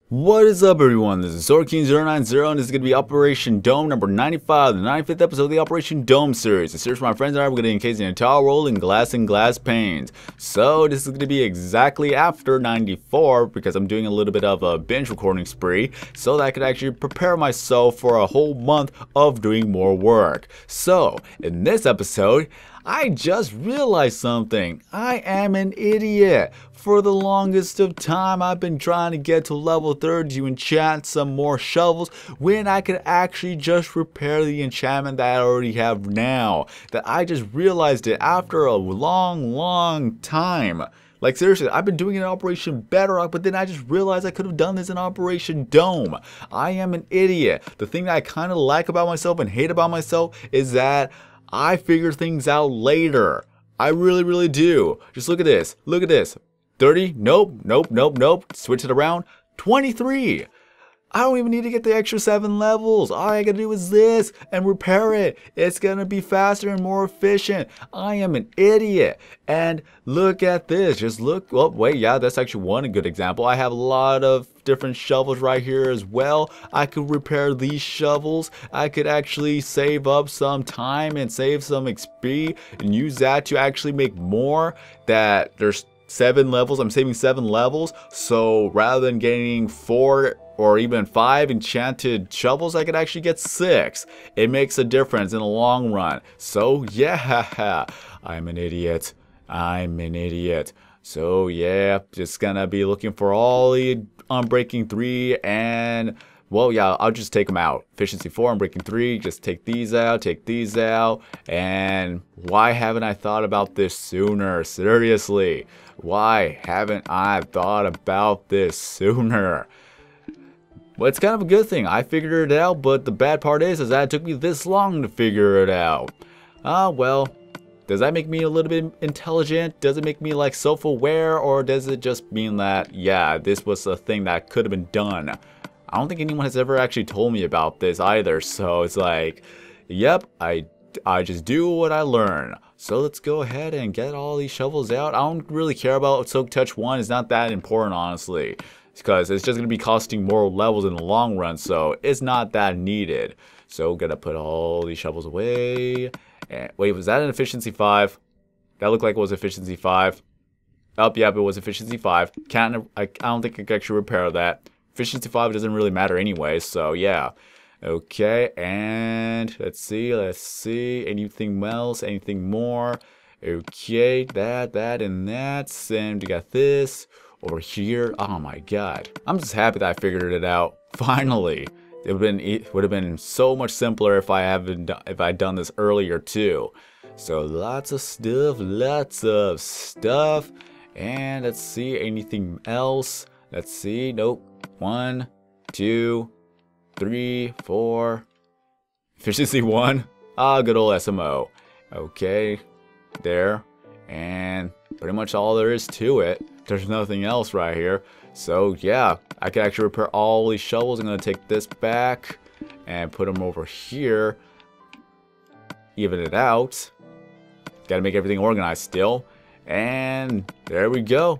What is up, everyone? This is Zorking090 and this is going to be Operation Dome number 95, the 95th episode of the Operation Dome series. A series for my friends and I, we're going to encase the entire world in glass panes. So this is going to be exactly after 94 because I'm doing a little bit of a binge recording spree so that I could actually prepare myself for a whole month of doing more work. So in this episode, I just realized something. I am an idiot. For the longest of time, I've been trying to get to level 30 to enchant some more shovels when I could actually just repair the enchantment that I already have now. That I just realized it after a long time. Like seriously, I've been doing it in Operation Bedrock, but then I just realized I could have done this in Operation Dome. I am an idiot. The thing that I kind of like about myself and hate about myself is that I figure things out later. I really do. Just look at this. Look at this. 30. Nope. Switch it around. 23. I don't even need to get the extra 7 levels. All I gotta do is this and repair it. It's gonna be faster and more efficient. I am an idiot. And look at this. Just look. Oh, wait. Yeah, that's actually one good example. I have a lot of different shovels right here as well. I could repair these shovels. I could actually save up some time and save some XP and use that to actually make more. That there's 7 levels. I'm saving 7 levels. So rather than getting 4 or even 5 enchanted shovels, I could actually get 6. It makes a difference in the long run. So yeah, I'm an idiot. I'm an idiot. So yeah, just gonna be looking for all the Unbreaking 3 and, well, yeah, I'll just take them out. Efficiency 4, Unbreaking 3, just take these out, and why haven't I thought about this sooner? Seriously, why haven't I thought about this sooner? Well, it's kind of a good thing. I figured it out, but the bad part is that it took me this long to figure it out. Well, does that make me a little bit intelligent? Does it make me like self-aware, or does it just mean that, yeah, this was a thing that could have been done? I don't think anyone has ever actually told me about this either, so it's like, yep, I just do what I learn. So let's go ahead and get all these shovels out. I don't really care about Soak Touch 1. It's not that important, honestly, because it's just going to be costing more levels in the long run, so it's not that needed. So gonna put all these shovels away. And wait, was that an efficiency 5? That looked like it was efficiency 5. Oh, yep, it was efficiency 5. I don't think I can actually repair that. Efficiency 5 doesn't really matter anyway, so yeah. Okay, and let's see. Anything else? Anything more? Okay, that, and that. And we got this over here. Oh my god. I'm just happy that I figured it out. Finally. It would have been so much simpler if I'd done this earlier too. So lots of stuff. And let's see, anything else? Let's see. Nope. 1, 2, 3, 4. Efficiency 1. Good old SMO. Okay, there. And pretty much all there is to it. There's nothing else right here. So yeah, I can actually repair all these shovels. I'm gonna take this back and put them over here. Even it out. Gotta make everything organized still. And there we go.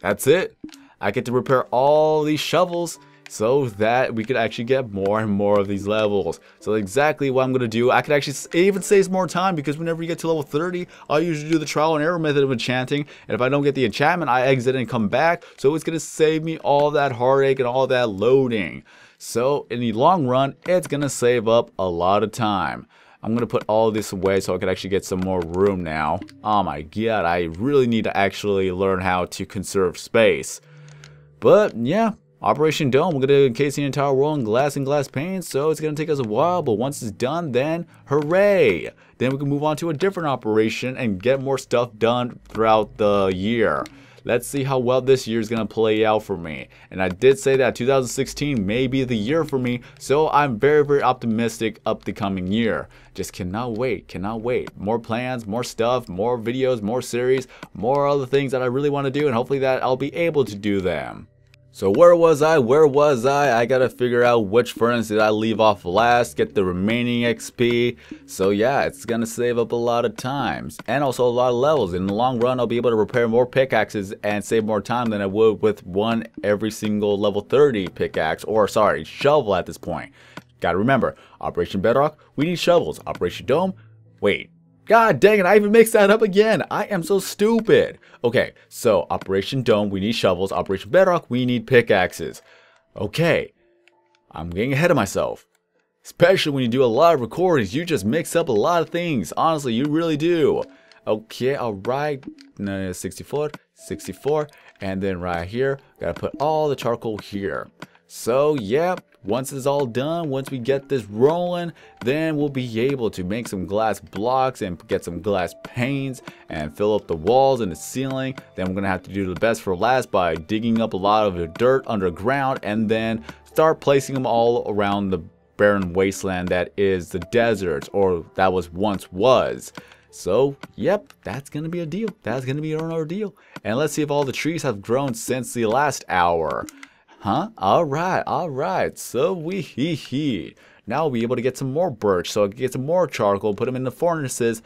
That's it. I get to repair all these shovels so that we could actually get more and more of these levels. So exactly what I'm going to do, I could actually, it even saves more time because whenever you get to level 30, I'll usually do the trial and error method of enchanting. And if I don't get the enchantment, I exit and come back. So it's going to save me all that heartache and all that loading. So in the long run, it's going to save up a lot of time. I'm going to put all of this away so I can actually get some more room now. Oh my god, I really need to actually learn how to conserve space. But yeah, Operation Dome, we're going to encase the entire world in glass panes, so it's going to take us a while, but once it's done, then hooray! Then we can move on to a different operation and get more stuff done throughout the year. Let's see how well this year is going to play out for me. And I did say that 2016 may be the year for me, so I'm very optimistic up the coming year. Just cannot wait. More plans, more stuff, more videos, more series, more other things that I really want to do, and hopefully that I'll be able to do them. So where was I? Where was I? I gotta figure out which furnace did I leave off last, get the remaining XP. So yeah, it's gonna save up a lot of times and also a lot of levels. In the long run, I'll be able to repair more pickaxes and save more time than I would with one every single level 30 pickaxe, or sorry, shovel at this point. Gotta remember, Operation Bedrock, we need shovels. Operation Dome, wait. God dang it, I even mixed that up again. I am so stupid. Okay, so Operation Dome, we need shovels. Operation Bedrock, we need pickaxes. Okay, I'm getting ahead of myself. Especially when you do a lot of recordings, you just mix up a lot of things. Honestly, you really do. Okay, alright. 64, 64. And then right here, gotta put all the charcoal here. So, yeah. Once it's all done, once we get this rolling, then we'll be able to make some glass blocks and get some glass panes and fill up the walls and the ceiling. Then we're gonna have to do the best for last by digging up a lot of the dirt underground and then start placing them all around the barren wasteland that is the desert, or that was. So, yep, that's gonna be a deal. That's gonna be an ordeal. And let's see if all the trees have grown since the last hour. Huh? Alright. So now we'll be able to get some more birch. So I can get some more charcoal, put them in the furnaces.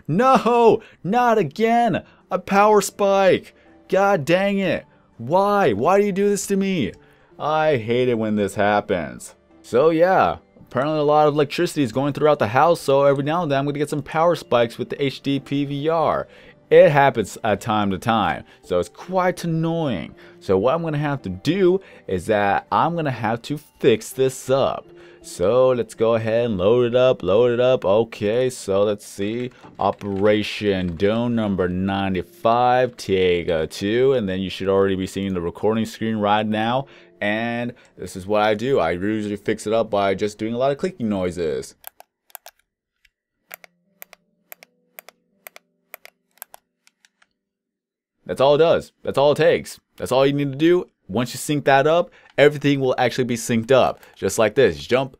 No! Not again! A power spike! God dang it! Why? Why do you do this to me? I hate it when this happens. So yeah, apparently a lot of electricity is going throughout the house, so every now and then I'm going to get some power spikes with the HD PVR. It happens at time to time, so it's quite annoying. So what I'm going to have to do is that I'm going to have to fix this up. So let's go ahead and load it up. Okay, so let's see. Operation Dome number 95, take 2, and then you should already be seeing the recording screen right now. And this is what I do. I usually fix it up by just doing a lot of clicking noises. That's all it does. That's all it takes. That's all you need to do. Once you sync that up, everything will actually be synced up. Just like this. Jump.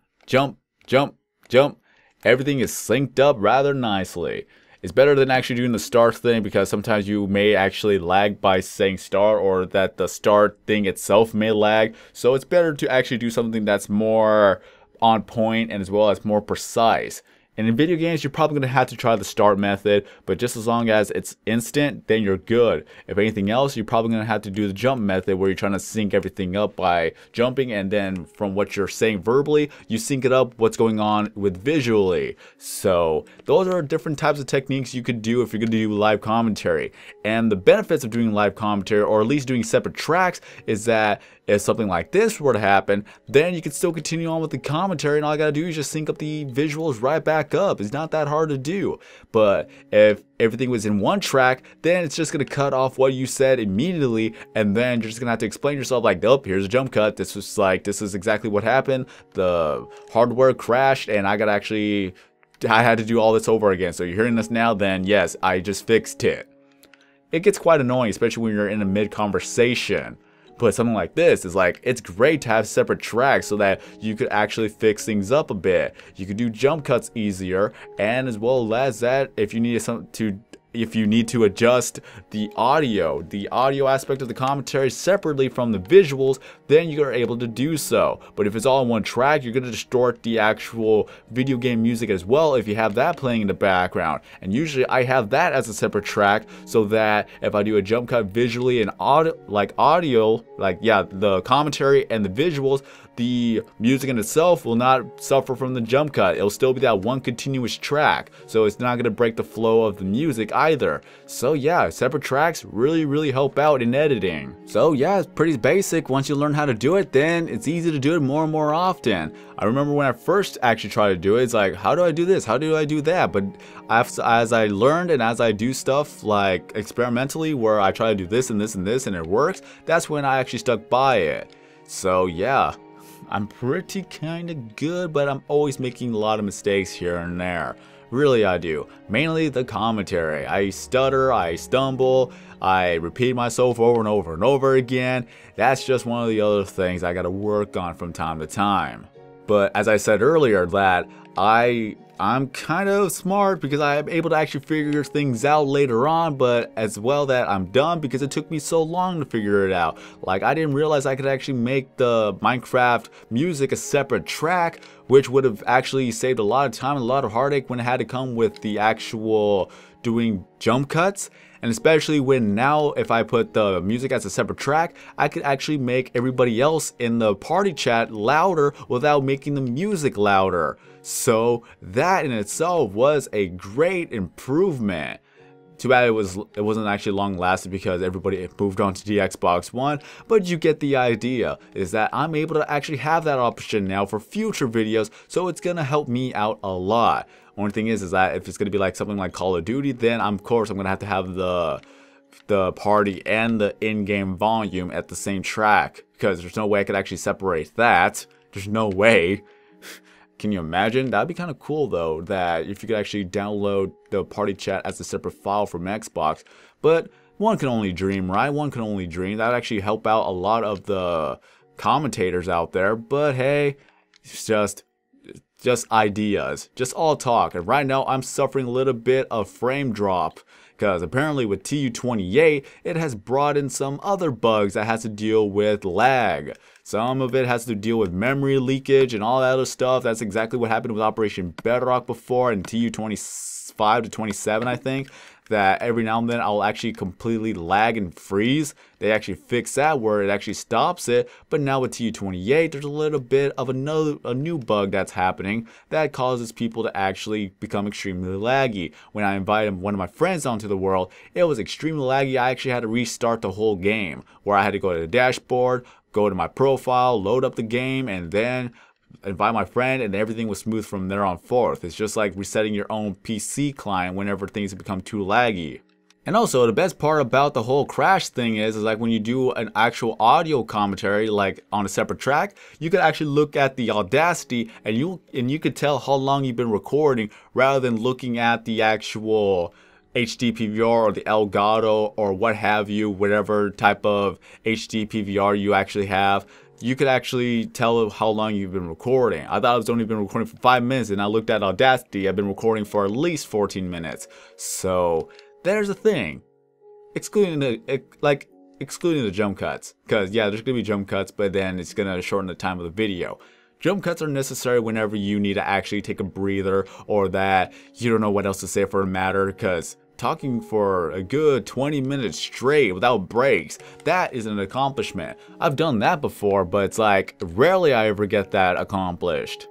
Everything is synced up rather nicely. It's better than actually doing the start thing, because sometimes you may actually lag by saying start, or that the start thing itself may lag. So it's better to actually do something that's more on point and as well as more precise. And in video games, you're probably going to have to try the start method, but just as long as it's instant, then you're good. If anything else, you're probably going to have to do the jump method, where you're trying to sync everything up by jumping, and then from what you're saying verbally, you sync it up what's going on with visually. So those are different types of techniques you could do if you're going to do live commentary. And the benefits of doing live commentary, or at least doing separate tracks, is that if something like this were to happen, then you can still continue on with the commentary, and all I gotta do is just sync up the visuals right back up. It's not that hard to do. But if everything was in one track, then it's just gonna cut off what you said immediately, and then you're just gonna have to explain yourself like, oh, here's a jump cut. This is exactly what happened. The hardware crashed, and I had to do all this over again. So you're hearing this now, then yes, I just fixed it. It gets quite annoying, especially when you're in a mid-conversation. But something like this is like, it's great to have separate tracks so that you could actually fix things up a bit. You could do jump cuts easier, and as well as that, if you need to adjust the audio aspect of the commentary separately from the visuals, then you are able to do so. But if it's all in one track, you're going to distort the actual video game music as well if you have that playing in the background. And usually I have that as a separate track, so that if I do a jump cut visually and audio, the commentary and the visuals, the music in itself will not suffer from the jump cut. It'll still be that one continuous track, so it's not going to break the flow of the music either. So yeah, separate tracks really help out in editing. So yeah, it's pretty basic. Once you learn how to do it, then it's easy to do it more and more often. I remember when I first actually tried to do it, it's like, how do I do this? How do I do that? But as I learned and as I do stuff like experimentally, where I try to do this and this and this and it works, that's when I actually stuck by it. So yeah, I'm pretty kinda good, but I'm always making a lot of mistakes here and there. Really, I do. Mainly the commentary. I stutter, I stumble, I repeat myself over and over again. That's just one of the other things I gotta work on from time to time. But as I said earlier, that I'm kind of smart because I'm able to actually figure things out later on, but as well that I'm dumb because it took me so long to figure it out. Like, I didn't realize I could actually make the Minecraft music a separate track, which would have actually saved a lot of time and a lot of heartache when it had to come with the actual doing jump cuts. And especially when now, if I put the music as a separate track, I could actually make everybody else in the party chat louder without making the music louder. So that in itself was a great improvement. Too bad it wasn't actually long lasting because everybody moved on to the Xbox One, but you get the idea, is that I'm able to actually have that option now for future videos, so it's gonna help me out a lot. Only thing is that if it's gonna be like something like Call of Duty, then of course I'm gonna have to have the party and the in-game volume at the same track, because there's no way I could actually separate that. There's no way. Can you imagine? That'd be kind of cool though, that if you could actually download the party chat as a separate file from Xbox. But one can only dream, right? One can only dream. That'd actually help out a lot of the commentators out there. But hey, it's just ideas, just all talk. And right now I'm suffering a little bit of frame drop, because apparently with TU28 it has brought in some other bugs that has to deal with lag. Some of it has to deal with memory leakage and all that other stuff. That's exactly what happened with Operation Bedrock before in TU25 to 27, I think. That every now and then I'll actually completely lag and freeze. They actually fix that where it actually stops it. But now with TU28, there's a little bit of a new bug that's happening that causes people to actually become extremely laggy. When I invited one of my friends onto the world, it was extremely laggy. I actually had to restart the whole game, where I had to go to the dashboard, go to my profile, load up the game, and then invite my friend, and everything was smooth from there on forth. It's just like resetting your own PC client whenever things become too laggy. And also, the best part about the whole crash thing is like when you do an actual audio commentary, like on a separate track, you could actually look at the Audacity and you could tell how long you've been recording rather than looking at the actual HD PVR or the Elgato or what have you, whatever type of HD PVR you actually have. You could actually tell how long you've been recording. I thought I was only been recording for 5 minutes, and I looked at Audacity. I've been recording for at least 14 minutes. So there's a thing, excluding the jump cuts, because yeah, there's gonna be jump cuts, but then it's gonna shorten the time of the video. Jump cuts are necessary whenever you need to actually take a breather, or that you don't know what else to say for a matter, because talking for a good 20 minutes straight without breaks, that is an accomplishment. I've done that before, but it's like rarely I ever get that accomplished.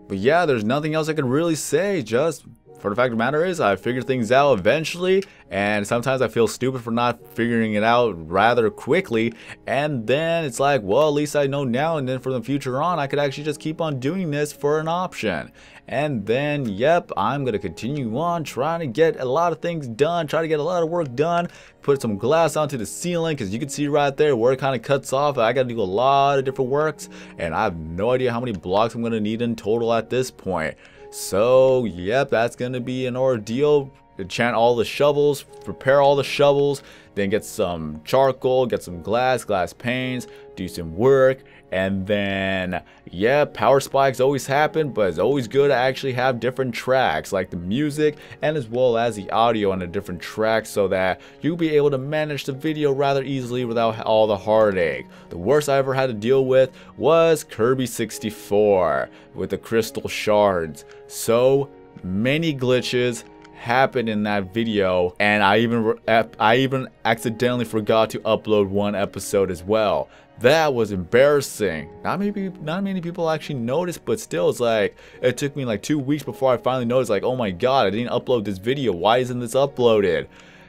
But yeah, there's nothing else I can really say. Just for the fact of the matter is, I figure things out eventually, and sometimes I feel stupid for not figuring it out rather quickly, and then it's like, well, at least I know now, and then from the future on I could actually just keep on doing this for an option. And then, yep, I'm gonna continue on trying to get a lot of things done, try to get a lot of work done, put some glass onto the ceiling, because you can see right there where it kind of cuts off. I gotta do a lot of different works, and I have no idea how many blocks I'm gonna need in total at this point. So yep, that's gonna be an ordeal. Enchant all the shovels, prepare all the shovels, then get some charcoal, get some glass panes, do some work, and then yeah, power spikes always happen, but it's always good to actually have different tracks, like the music and as well as the audio on a different track, so that you'll be able to manage the video rather easily without all the heartache. The worst I ever had to deal with was Kirby 64 with the crystal shards. So many glitches happened in that video, and I even accidentally forgot to upload one episode as well. That was embarrassing. Not many people actually noticed, but still, it's like it took me like 2 weeks before I finally noticed, like, oh my god, I didn't upload this video. Why isn't this uploaded?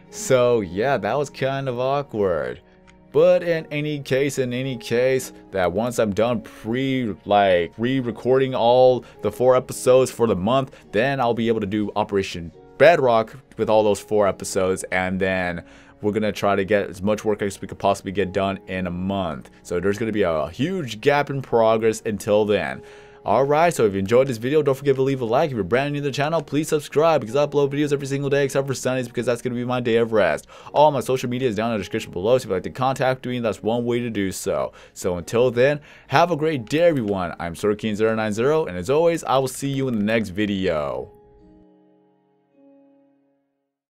So yeah, that was kind of awkward. But in any case, that once I'm done re-recording all the 4 episodes for the month, then I'll be able to do Operation Bedrock with all those 4 episodes, and then we're gonna try to get as much work as we could possibly get done in a month. So there's gonna be a huge gap in progress until then. Alright, so if you enjoyed this video, don't forget to leave a like. If you're brand new to the channel, please subscribe because I upload videos every single day except for Sundays because that's going to be my day of rest. All my social media is down in the description below, so if you'd like to contact me, that's one way to do so. So until then, have a great day everyone. I'm Sorkin090, and as always, I will see you in the next video.